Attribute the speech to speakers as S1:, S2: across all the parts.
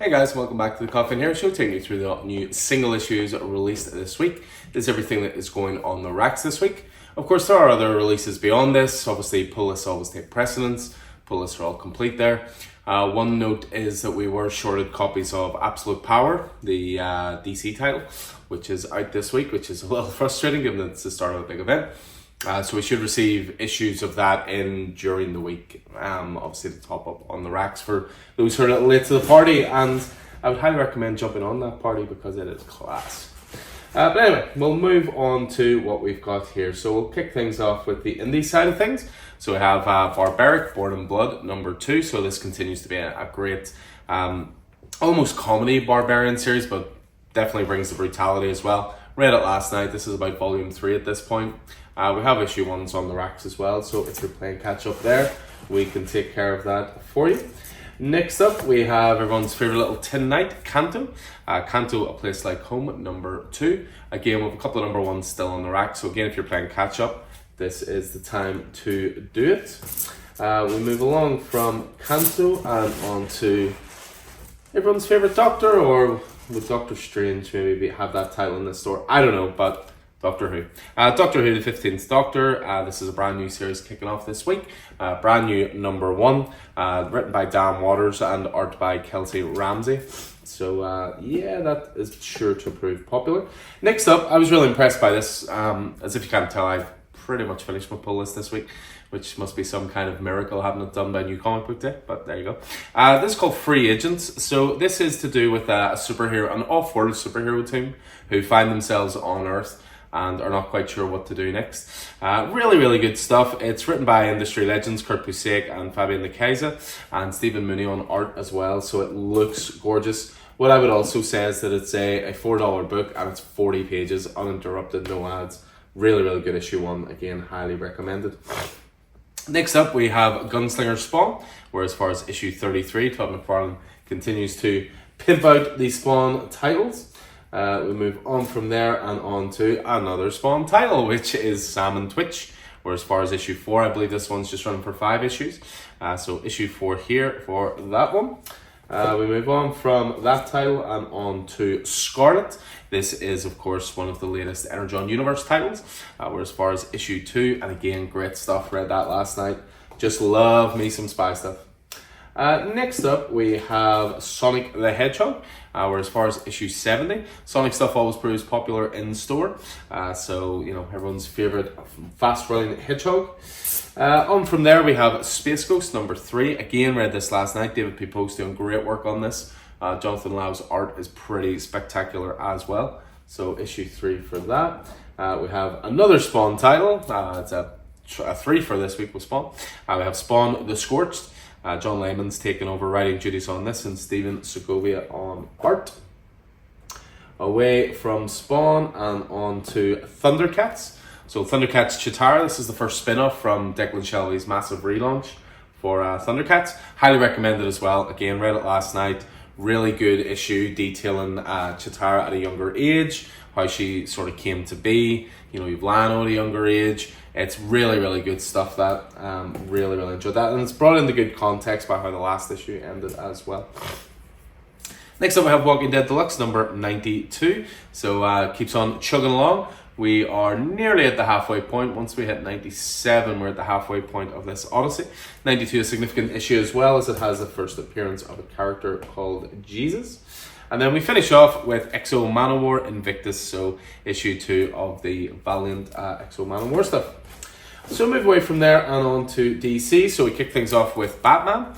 S1: Hey guys, welcome back to the Coffin Hair Show, taking you through the new single issues released this week. This is everything that is going on the racks this week. Of course, there are other releases beyond this. Obviously, pull lists always take precedence. Pull lists are all complete there. One note is that we were shorted copies of Absolute Power, the DC title, which is out this week, which is a little frustrating given that it's the start of a big event. So we should receive issues of that in during the week, obviously to top up on the racks for those who are a little late to the party, and I would highly recommend jumping on that party because it is class. But anyway, we'll move on to what we've got here. So we'll kick things off with the indie side of things. So we have Barbaric, Born in Blood, number 2. So this continues to be a great, almost comedy Barbarian series, but definitely brings the brutality as well. Read it last night. This is about volume 3 at this point. We have issue 1s on the racks as well, so if you're playing catch up there, we can take care of that for you. Next up, we have everyone's favourite little tin knight, Kanto. Kanto, A Place Like Home, number 2. Again, we have a couple of number 1s still on the rack, so again, if you're playing catch up, this is the time to do it. We move along from Kanto and on to everyone's favourite Doctor, or would Doctor Strange maybe have that title in the store? I don't know, but Doctor Who. Doctor Who, the 15th Doctor. This is a brand new series kicking off this week. Brand new number 1, written by Dan Waters and art by Kelsey Ramsey. So yeah, that is sure to prove popular. Next up, I was really impressed by this. As if you can't tell, I've pretty much finished my pull list this week, which must be some kind of miracle having it done by New Comic Book Day, but there you go. This is called Free Agents. So this is to do with a superhero, an off-world superhero team who find themselves on Earth and are not quite sure what to do next. Really good stuff. It's written by industry legends Kurt Busiek and Fabian Nicieza, and Stephen Mooney on art as well, so it looks gorgeous. What I would also say is that it's a $4 book and it's 40 pages, uninterrupted, no ads. Really good issue 1, again, highly recommended. Next up, we have Gunslinger Spawn, where as far as issue 33, Todd McFarlane continues to pimp out the Spawn titles. We move on from there and on to another Spawn title, which is Sam and Twitch, where as far as issue 4, I believe this one's just running for 5 issues. So issue 4 here for that one. We move on from that title and on to Scarlet. This is, of course, one of the latest Energon Universe titles, where as far as issue 2, and again, great stuff, read that last night. Just love me some spy stuff. Next up, we have Sonic the Hedgehog, where as far as issue 70, Sonic stuff always proves popular in store. So, you know, everyone's favourite fast-running hedgehog. On from there, we have Space Ghost, number 3. Again, read this last night. David P. Post doing great work on this. Jonathan Lau's art is pretty spectacular as well. So, issue 3 for that. We have another Spawn title. It's a 3 for this week with Spawn. We have Spawn the Scorched. John Layman's taken over writing duties on this, and Steven Segovia on art. Away from Spawn and on to Thundercats. So Thundercats Chitara, this is the first spin-off from Declan Shalvey's massive relaunch for Thundercats. Highly recommended as well. Again, read it last night. Really good issue detailing Chitara at a younger age, how she sort of came to be. You know, you've Lano at a younger age. It's really good stuff that really enjoyed that, and it's brought into good context by how the last issue ended as well. Next up, we have Walking Dead Deluxe number 92. So keeps on chugging along. We are nearly at the halfway point. Once we hit 97, we're at the halfway point of this Odyssey. 92 is a significant issue as well, as it has the first appearance of a character called Jesus. And then we finish off with Exo Manowar Invictus, so issue 2 of the Valiant Exo Manowar stuff. So move away from there and on to DC. So we kick things off with Batman,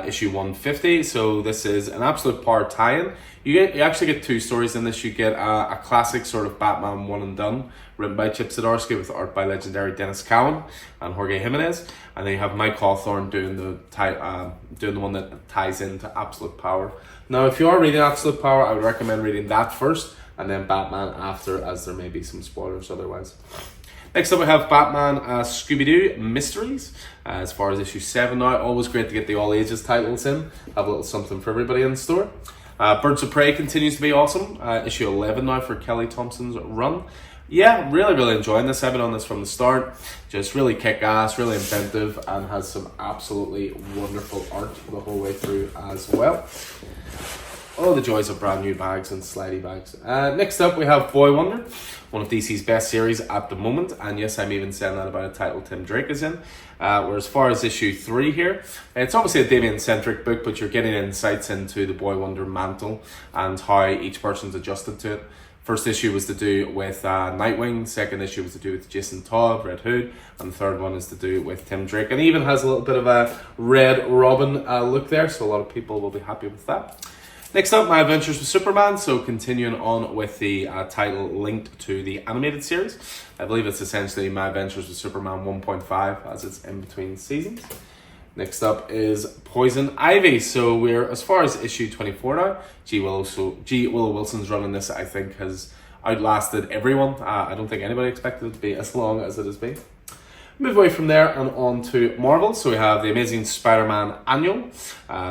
S1: issue 150. So this is an Absolute Power tie-in. You actually get 2 stories in this. You get a classic sort of Batman one and done, written by Chip Zdarsky with art by legendary Dennis Cowan and Jorge Jimenez. And then you have Mike Hawthorne doing the one that ties into Absolute Power. Now, if you are reading Absolute Power, I would recommend reading that first and then Batman after, as there may be some spoilers otherwise. Next up, we have Batman Scooby-Doo Mysteries. As far as issue 7 now, always great to get the all ages titles in. Have a little something for everybody in the store. Birds of Prey continues to be awesome. Issue 11 now for Kelly Thompson's run. Yeah, really enjoying this. I've been on this from the start. Just really kick-ass, really inventive, and has some absolutely wonderful art the whole way through as well. all the joys of brand new bags and slidey bags. Next up, we have Boy Wonder, one of DC's best series at the moment. And yes, I'm even saying that about a title Tim Drake is in. Whereas as far as issue 3 here, it's obviously a Damian-centric book, but you're getting insights into the Boy Wonder mantle and how each person's adjusted to it. First issue was to do with Nightwing, second issue was to do with Jason Todd, Red Hood, and the third one is to do with Tim Drake. And he even has a little bit of a Red Robin look there, so a lot of people will be happy with that. Next up, My Adventures with Superman, so continuing on with the title linked to the animated series. I believe it's essentially My Adventures with Superman 1.5 as it's in between seasons. Next up is Poison Ivy. So we're as far as issue 24 now. G. Willow Wilson's run on this, I think, has outlasted everyone. I don't think anybody expected it to be as long as it has been. Move away from there and on to Marvel. So we have the Amazing Spider-Man Annual.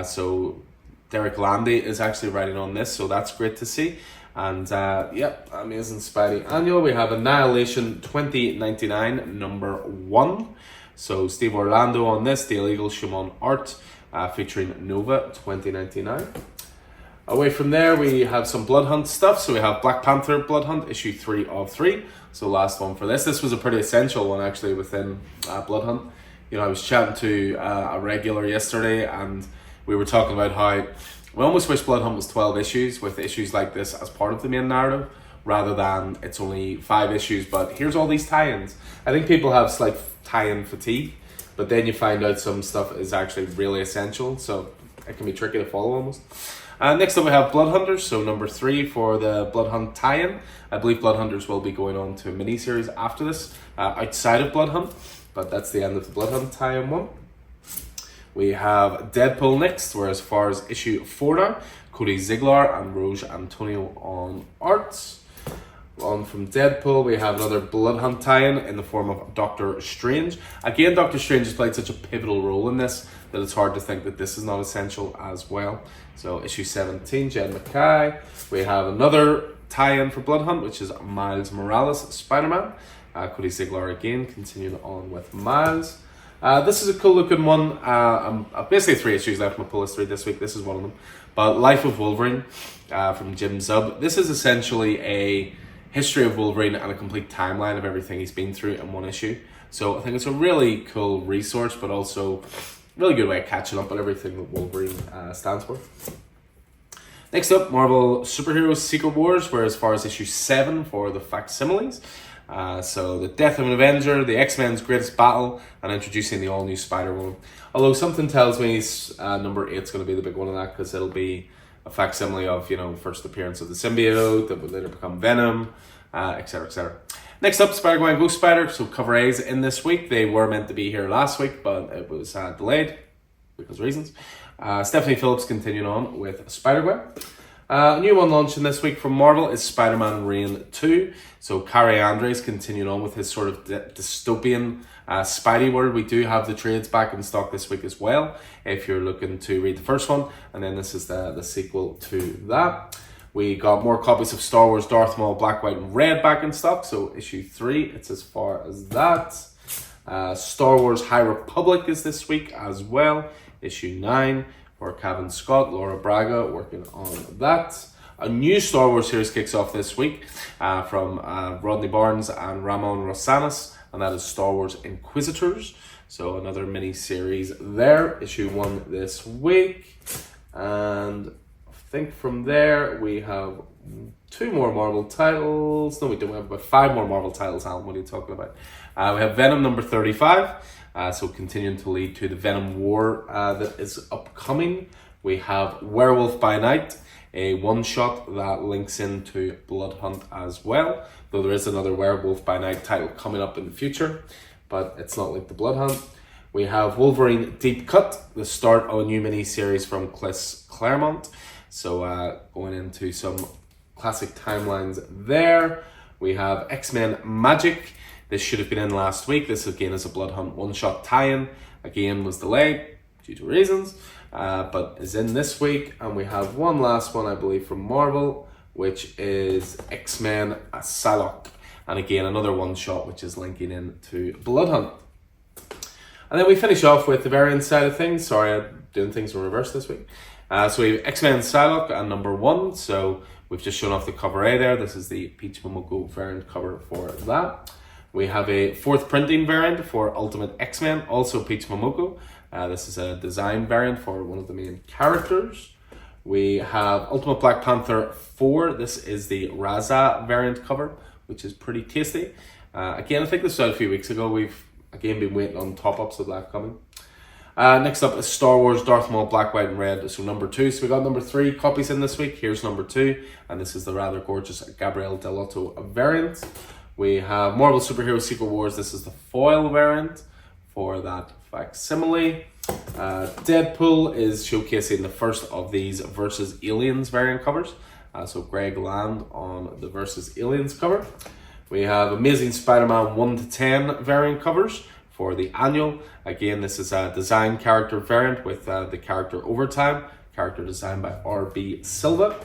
S1: So Derek Landy is actually writing on this, so that's great to see. And Amazing Spidey Annual. We have Annihilation 2099 number 1. So Steve Orlando on this, The Illegal Shimon art, featuring Nova 2099. Away from there, we have some Blood Hunt stuff. So we have Black Panther Blood Hunt, issue 3 of 3. So last one for this. This was a pretty essential one actually within Blood Hunt. You know, I was chatting to a regular yesterday and we were talking about how we almost wish Blood Hunt was 12 issues with issues like this as part of the main narrative rather than it's only 5 issues, but here's all these tie-ins. I think people have slight tie-in fatigue, but then you find out some stuff is actually really essential, so it can be tricky to follow almost. Next up we have Blood Hunters, so number 3 for the Blood Hunt tie-in. I believe Blood Hunters will be going on to a mini-series after this, outside of Blood Hunt, but that's the end of the Blood Hunt tie-in one. We have Deadpool next, where as far as issue 4 now, Cody Ziegler and Rose Antonio on arts. On from Deadpool, we have another Blood Hunt tie-in in the form of Doctor Strange. Again, Doctor Strange has played such a pivotal role in this that it's hard to think that this is not essential as well. So issue 17, Jed MacKay. We have another tie-in for Blood Hunt, which is Miles Morales, Spider-Man. Cody Ziegler again, continuing on with Miles. This is a cool looking one. Basically 3 issues left. I'm gonna pull this through this week. This is one of them. But Life of Wolverine from Jim Zub. This is essentially a history of Wolverine and a complete timeline of everything he's been through in one issue. So I think it's a really cool resource, but also a really good way of catching up on everything that Wolverine stands for. Next up, Marvel Superheroes Secret Wars, where as far as issue 7 for the facsimiles. So the death of an Avenger, the X-Men's greatest battle, and introducing the all-new Spider-Woman. Although something tells me number 8 is going to be the big one of that, because it'll be a facsimile of, first appearance of the symbiote that would later become Venom, etc., etc. Next up, Spider-Gwen Ghost Spider. So cover A's in this week. They were meant to be here last week, but it was delayed because of reasons. Stephanie Phillips continuing on with Spider-Gwen. A new one launching this week from Marvel is Spider-Man Reign 2. So Kari Andres continuing on with his sort of dystopian Spidey world. We do have the trades back in stock this week as well, if you're looking to read the first one. And then this is the sequel to that. We got more copies of Star Wars Darth Maul Black, White, and Red back in stock. So issue 3, it's as far as that. Star Wars High Republic is this week as well. Issue 9 for Kevin Scott, Laura Braga working on that. A new Star Wars series kicks off this week from Rodney Barnes and Ramon Rosanas, and that is Star Wars Inquisitors. So another mini series there, issue 1 this week. And I think from there we have 2 more Marvel titles. No, we don't. We have about 5 more Marvel titles, Alan. What are you talking about? We have Venom number 35. So continuing to lead to the Venom War that is upcoming. We have Werewolf by Night, a one-shot that links into Blood Hunt as well. Though there is another Werewolf by Night title coming up in the future, but it's not linked to Blood Hunt. We have Wolverine Deep Cut, the start of a new mini-series from Chris Claremont. So going into some classic timelines there. We have X-Men Magic. This should have been in last week. This again is a Blood Hunt one-shot tie-in. Again was delayed due to reasons, but is in this week. And we have one last one, I believe, from Marvel, which is X-Men Psylocke. And again, another one-shot, which is linking into Blood Hunt. And then we finish off with the variant side of things. Sorry, I'm doing things in reverse this week. So we have X-Men Psylocke at number 1. So we've just shown off the cover A there. This is the Peach Momoko variant cover for that. We have a 4th printing variant for Ultimate X-Men, also Peach Momoko. This is a design variant for one of the main characters. We have Ultimate Black Panther 4. This is the Raza variant cover, which is pretty tasty. Again, I think this was out a few weeks ago. We've again been waiting on top-ups of that coming. Next up is Star Wars Darth Maul Black, White and Red, so number 2. So we got number 3 copies in this week. Here's number 2, and this is the rather gorgeous Gabriel Dell'Otto variant. We have Marvel Superhero Secret Wars. This is the foil variant for that facsimile. Deadpool is showcasing the first of these Versus Aliens variant covers. So Greg Land on the Versus Aliens cover. We have Amazing Spider-Man 1 to 10 variant covers for the annual. Again, this is a design character variant with the character Overtime, character designed by R.B. Silva.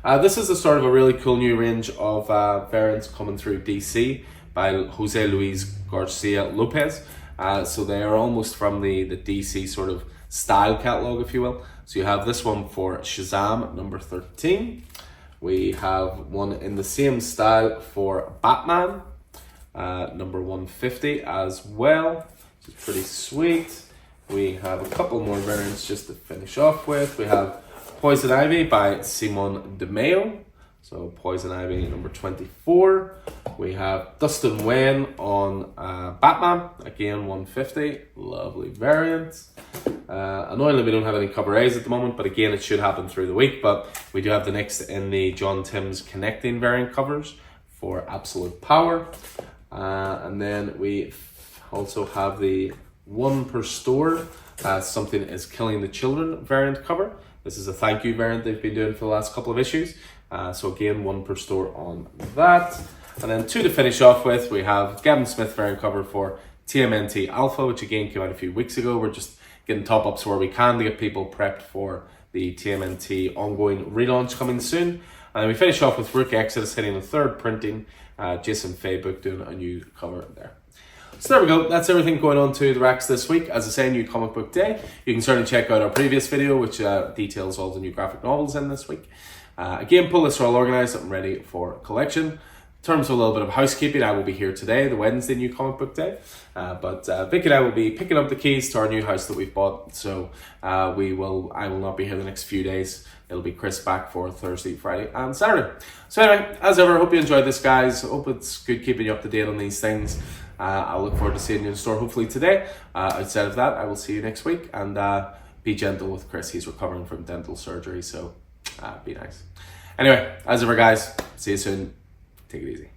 S1: This is the start of a really cool new range of variants coming through DC by Jose Luis Garcia Lopez. So they are almost from the DC sort of style catalog, if you will. So you have this one for Shazam, number 13. We have one in the same style for Batman, number 150 as well, which is pretty sweet. We have a couple more variants just to finish off with. We have Poison Ivy by Simon DeMeo. So Poison Ivy number 24. We have Dustin Wayne on Batman, again 150, lovely variant. Annoyingly we don't have any cover A's at the moment, but again it should happen through the week. But we do have the next in the John Timms Connecting variant covers for Absolute Power. And then we also have the 1 per store, Something is Killing the Children variant cover. This is a thank you variant they've been doing for the last couple of issues. So again, 1 per store on that. And then 2 to finish off with, we have Gavin Smith variant cover for TMNT Alpha, which again came out a few weeks ago. We're just getting top-ups where we can to get people prepped for the TMNT ongoing relaunch coming soon. And then we finish off with Rook Exodus hitting the 3rd printing. Jason Faybook doing a new cover there. So there we go, that's everything going on to the racks this week. As I say, new comic book day. You can certainly check out our previous video, which details all the new graphic novels in this week. Again, pull lists are all organised and ready for collection. In terms of a little bit of housekeeping, I will be here today, the Wednesday new comic book day. But Vic and I will be picking up the keys to our new house that we've bought. So I will not be here the next few days. It'll be Chris back for Thursday, Friday and Saturday. So anyway, as ever, hope you enjoyed this, guys. Hope it's good keeping you up to date on these things. I'll look forward to seeing you in store hopefully today. Outside of that, I will see you next week. And be gentle with Chris. He's recovering from dental surgery, so be nice. Anyway, as ever, guys, see you soon. Take it easy.